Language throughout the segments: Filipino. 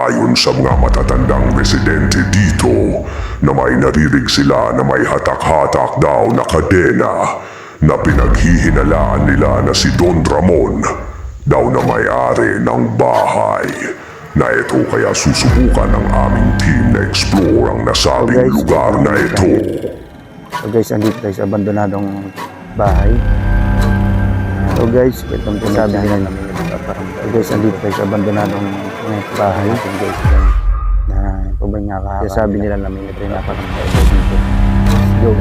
Ayon sa mga matatandang residente dito, na may narinig sila na may hatak-hatak daw na kadena na pinaghihinalaan nila na si Don Ramon daw na may-ari ng bahay. Na ito kaya susubukan ng aming team na explore ang nasabing lugar na ito. So guys, andito tayo sa abandonadong bahay. So guys, itong sabi nila namin so guys, andito tayo sa abandonadong bahay. So guys, na ito ba nga kahaka? Sabi nila namin ito yung napakamay dito. Go,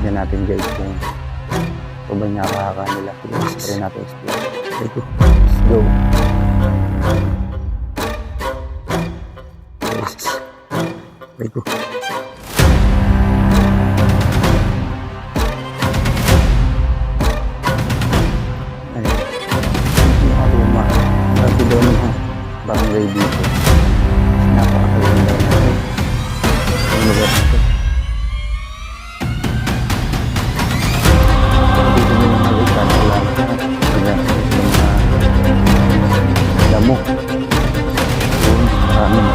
tingnan natin guys kung ito ba nga kahaka nila. Try natin explore. Let's go. Let's go. Barangay dito. Napakatagal daw natin. Ang lugar na ito. Dito nyo yung malitan. Wala na. Mga damo. Yun. Maraming.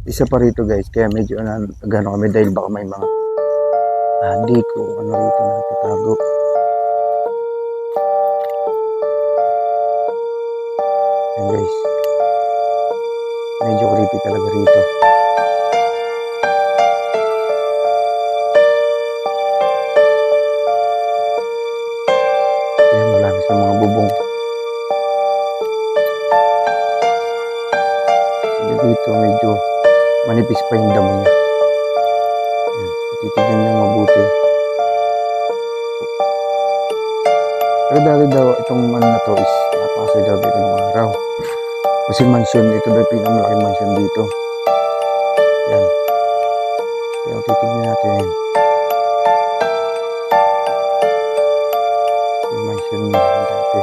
Isa pa rito guys, kaya medyo gano'n kami dahil baka may mga adik o ano rito na tatago. Yan guys, medyo creepy talaga rito. Yan, marami sa mga bubong. Dito medyo manipis pa yung damo niya. Titignan niyo mabuti. Pero dati daw itong ano na to is napakasay daw dito ng araw. Kasi mansion, ito daw pinakamalaking mansion dito. Yan. Kaya titignan natin yan. Yung mansion niya dati.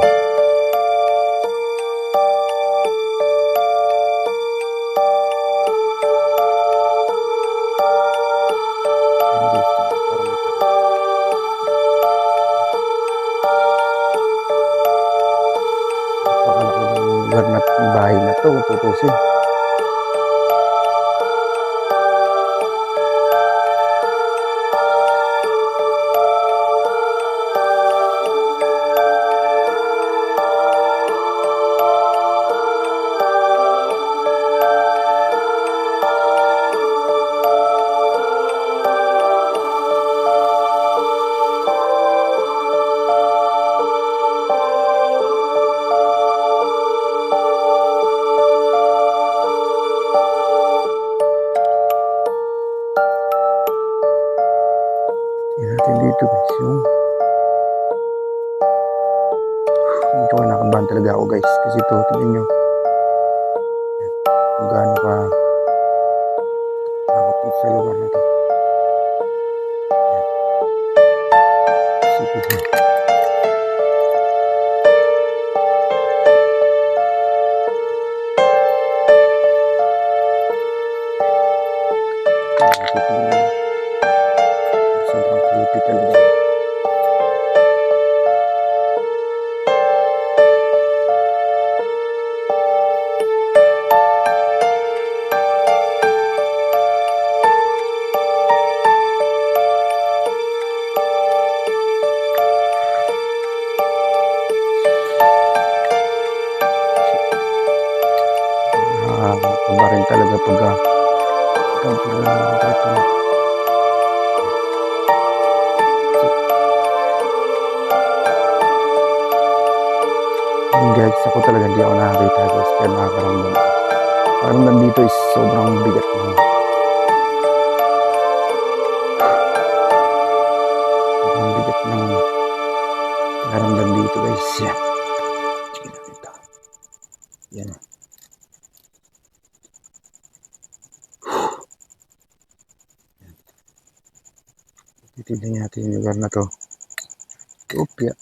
Bahay na to, tutusin. Dito guys, yung medyo kinakabahan talaga ako guys kasi ito, tignan nyo kung gaano ka nakapit sa lugar na ito. Sige nyo sobrang creepy talaga. Nakakaba rin talaga pagka guys, ako talaga hindi ako nakakita guys, kaya nakakaramdam. Paramdam dito is sobrang bigat na. Sobrang bigat na nakaramdam dito guys. Yan. Sige na ito. Yan. Tignan natin yung lugar na to. Opya.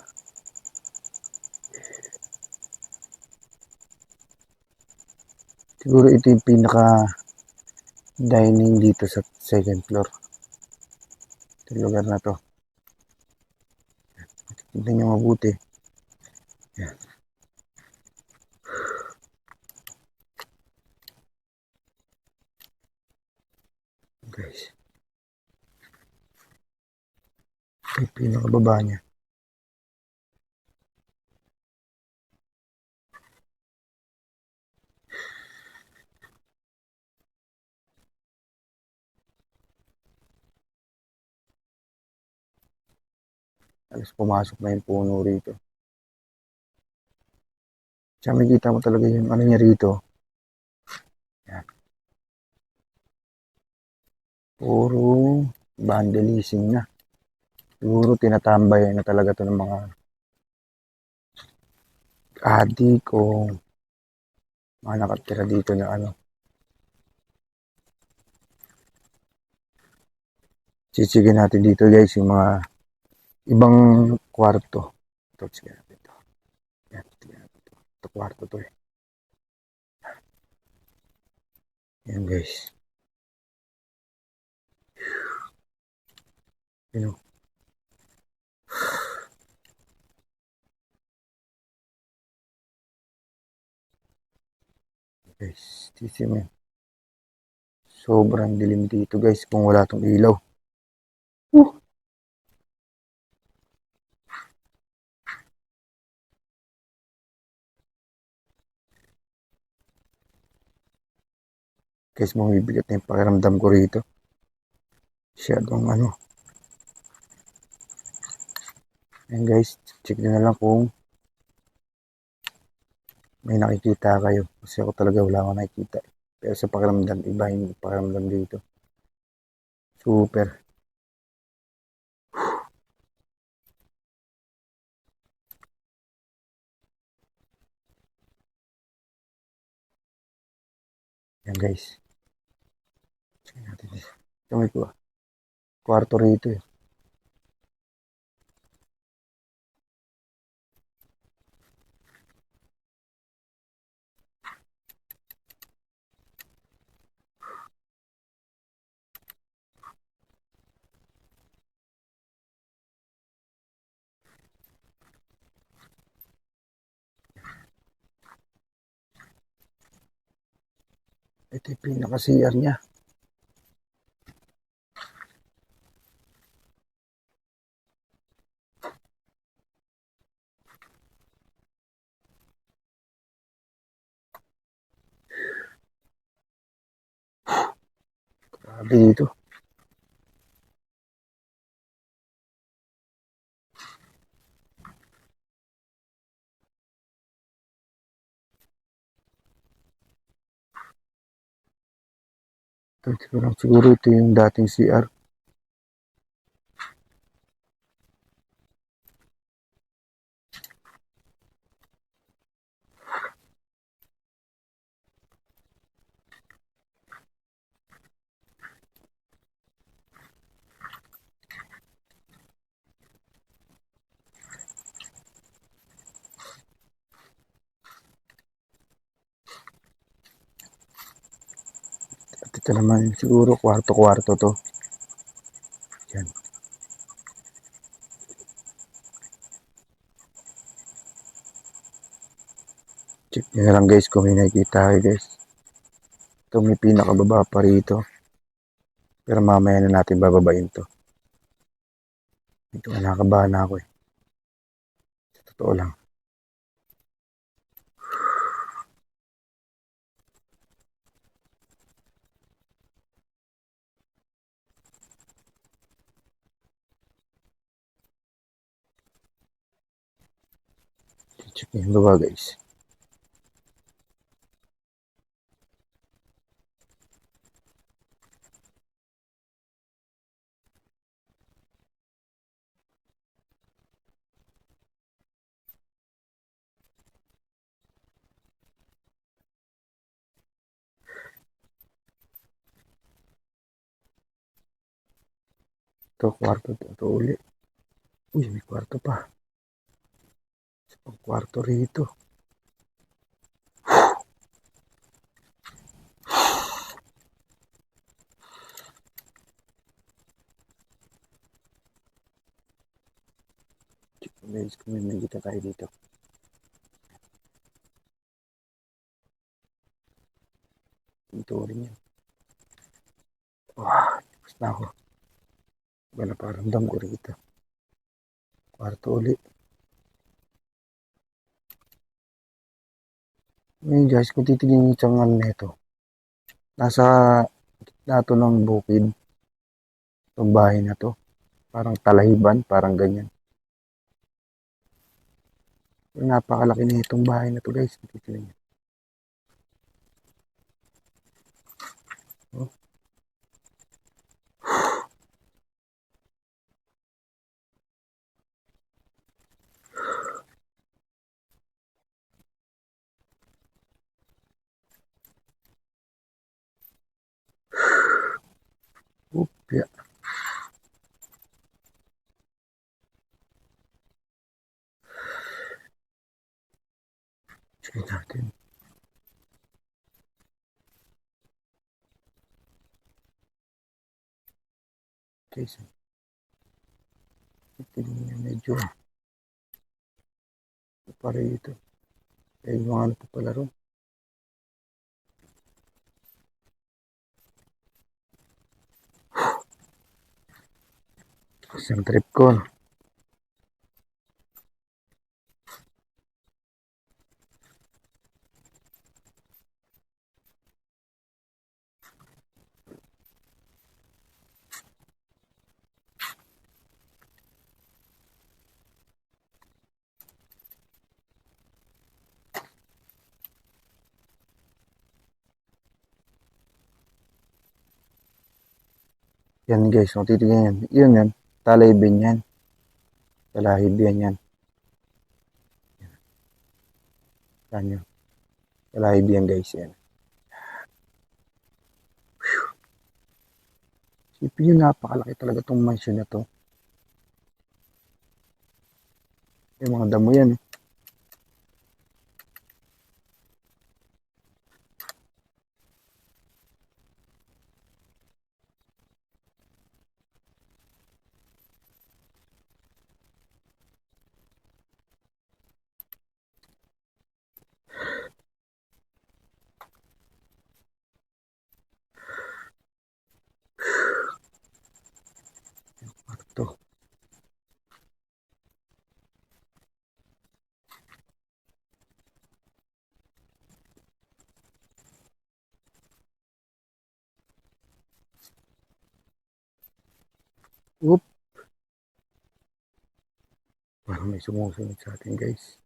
Siguro ito yung pinaka-dining dito sa second floor. Ito yung lugar na to. Tignan nyo mabuti. Yan. Guys. Ito yung pinakababa niya. Alas pumasok na yung puno rito. Tsaka makikita mo talaga yung ano niya rito. Yan. Puro vandalism na. Siguro tinatambay na talaga to ng mga adik o mga nakatira dito na ano. Sisigin natin dito guys yung mga ibang kwarto. Ito, sige natin ito. Yan, sige natin ito. Ito kwarto to eh. Yan guys. Yun o. Guys, tisim yan. Sobrang dilim dito guys kung wala tong ilaw. Guys, bumibigat na yung pakiramdam ko rito. Masyadong ano. Ayan guys, check nyo na lang kung may nakikita kayo. Kasi ako talaga wala akong nakikita. Pero sa pakiramdam, iba yung pakiramdam dito. Super. Ayan guys. Check natin. Ito may kwarto rito eh. Ito yung pinaka-CR niya. Grabe dito. Siguro ito yung dating CR. At ito naman siguro kwarto-kwarto to. Yan. Check nyo na lang guys kung may nakikita kayo guys. Ito may pinakababa pa rito. Pero mamaya na natin bababain to. Ito nakakabahan na ako eh. Sa totoo lang. Check nyo yung baba guys. Ito, kwarto. Ito uli. Uy, may kwarto pa. Isa pang kwarto rito. Guys, kung may nakikita tayo dito. Ito rin yan. Wah, tapos na ako. Iba na paramdam ko rito. Kwarto uli. Ngayon guys, kung titignan yung tsangan nito, nasa gitna to ng bukid. Itong bahay na to. Parang talahiban, parang ganyan. Napakalaki na itong bahay na to guys. Titignan nyo. Oh. Yeah. Check natin. Okay, so. Tignan nyo medyo. Para ito. Eh, yung mga ano pa pala ron. Isang trip ko. Yan guys, kung titignan yan. Yun yan. Talaybin yan. Talahib yan. Yan yun. Talahib yan guys. Yan. Sipin nyo, napakalaki talaga itong mansion na to. Yung mga damo yan. Ito. Oop. Parang may sumusunod sa atin guys.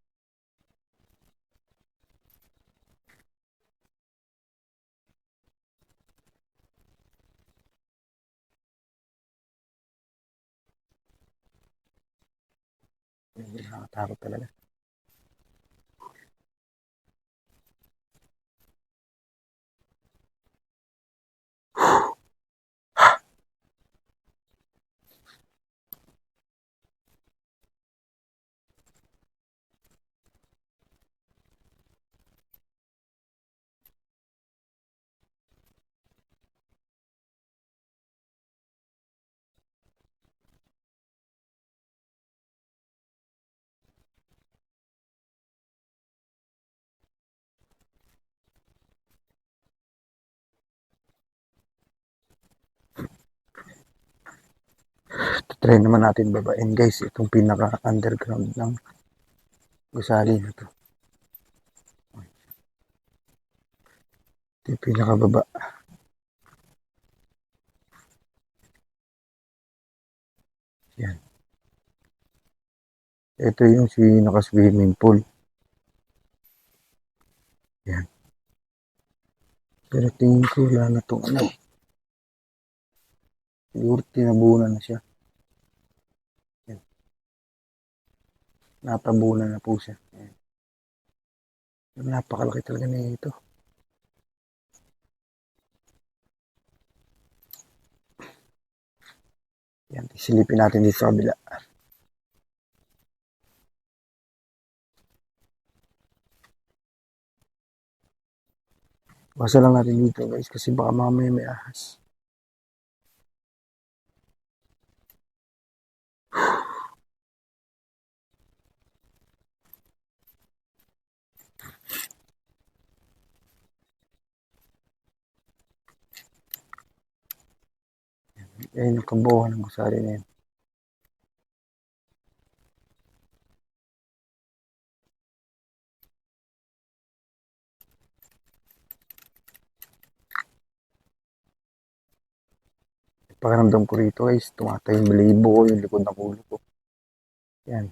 Nakakatakot talaga. Try naman natin babain guys. Itong pinaka underground ng gusali na to. Ito yung pinaka baba. Yan. Ito yung naka-swimming pool. Yan. Pero tingin ko wala na itong ano. Siguro tinabunan na siya. Yan. Natabunan na po siya. Yan. Napakalaki talaga na ito. Yan, silipin natin dito sa kabila. Basa lang natin dito guys kasi baka mamaya may ahas. Ayun yung kabuuan ng gusali na yun. Pakiramdam ko rito guys, tumatay yung balibo ko, yung likod ng ulo ko. Yan.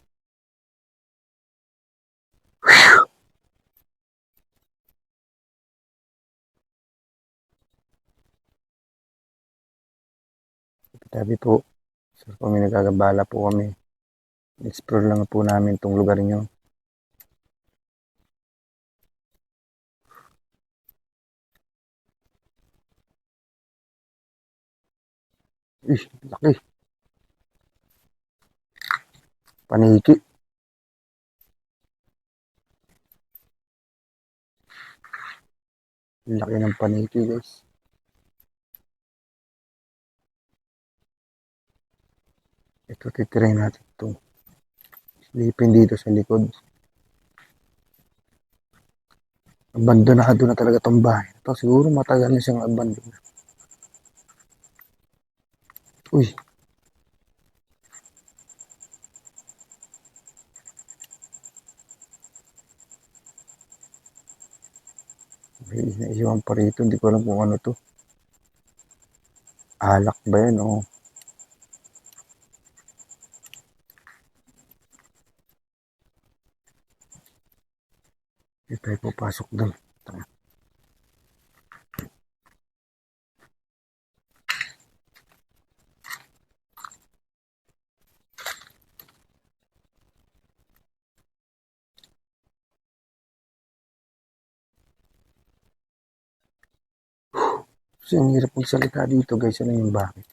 Tabi po, so kami nagagabala po kami. Explore lang po namin itong lugar nyo. Laki. Paniki. Laki ng paniki guys. Ito titirahin natin ito. Silipin dito sa likod. Abandonado na talaga itong bahay. Ito siguro matagal na siyang abandon. Uy. May naisiwan pa rito. Hindi ko alam kung ano to. Alak ba yan o? Hindi tayo papasok doon. Kasi ang hirap magsalita dito guys. Ano yung bakit?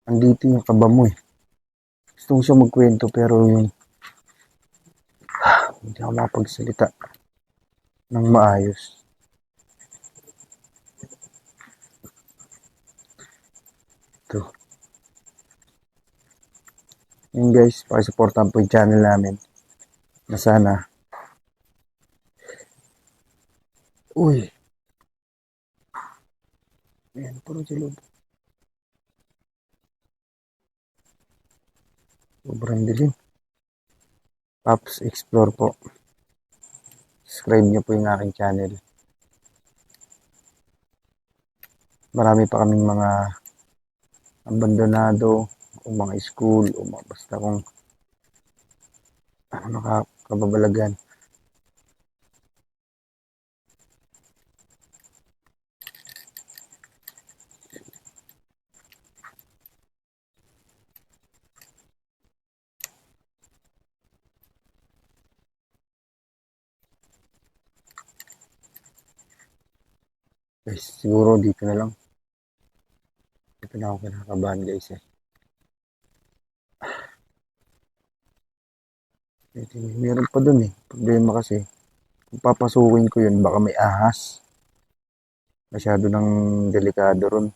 Andito yung kaba mo eh. Gusto mo siya magkwento pero yung hindi ako makapagsalita ng maayos. Ito. Yun guys, pakisuportahan po yung channel namin. Na sana. Uy. Ayan, puro sa loob. Sobrang dilim. Pops Explore po. Subscribe nyo po yung aking channel. Marami pa kaming mga abandonado o mga school o mga basta kung ano kababalagan. Guys, siguro dito na lang. Dito na ako kinakabahan guys eh. Meron pa dun eh. Problema kasi. Kung papasukin ko yun, baka may ahas. Masyado ng delikado ron.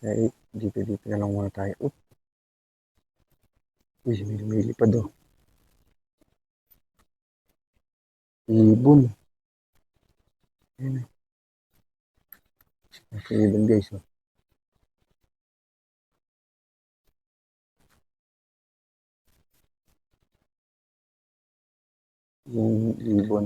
Eh, dito na lang muna tayo. Uy, may pa do. Ibon. Ayan eh. Nasa ibon guys. Oh. Yung ibon.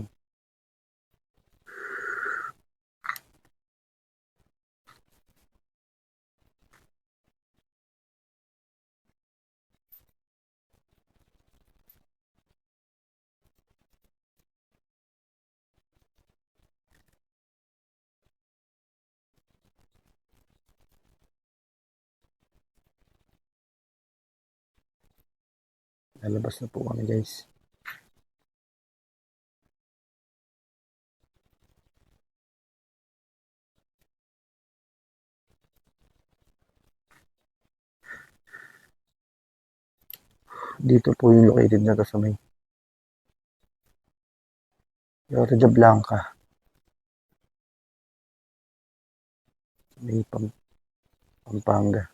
Lalabas na po kami guys. Dito po yung located na to sa may Florida Blanca. May Pampanga.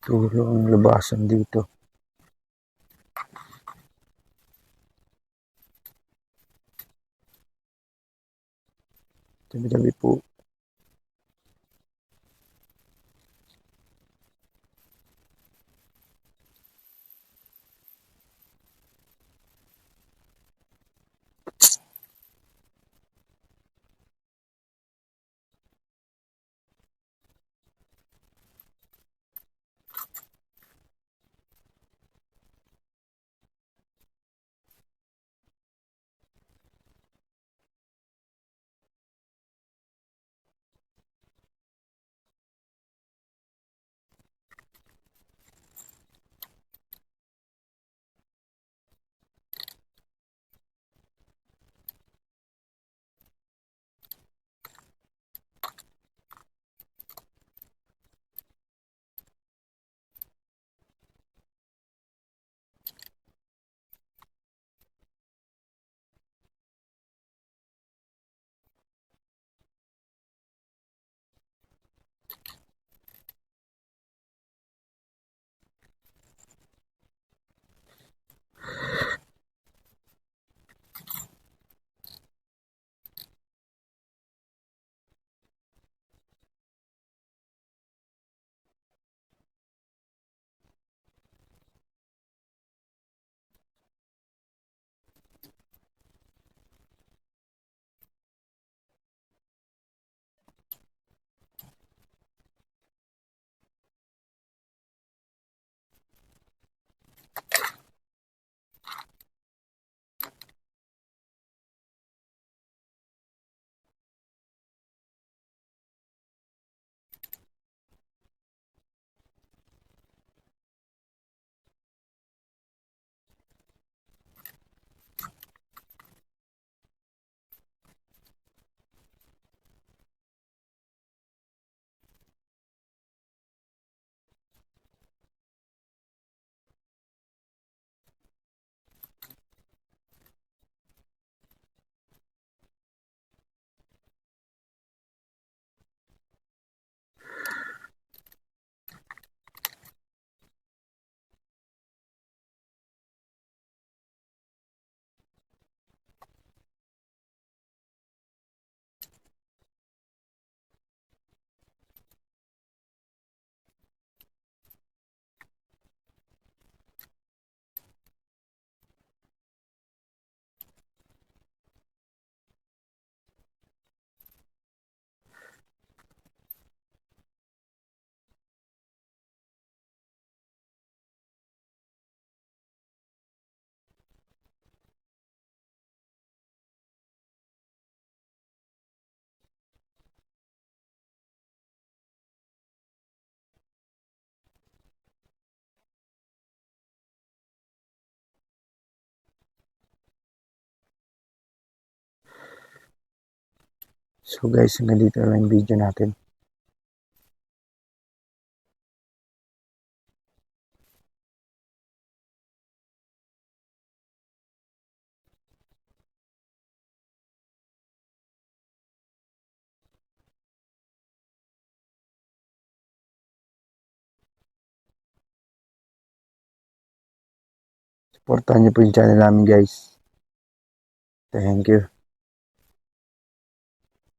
Tulo ang labasan dito. Tabi-tabi po. So guys, hanggang dito lang yung video natin. Supportahan niyo po yung channel namin guys. Thank you.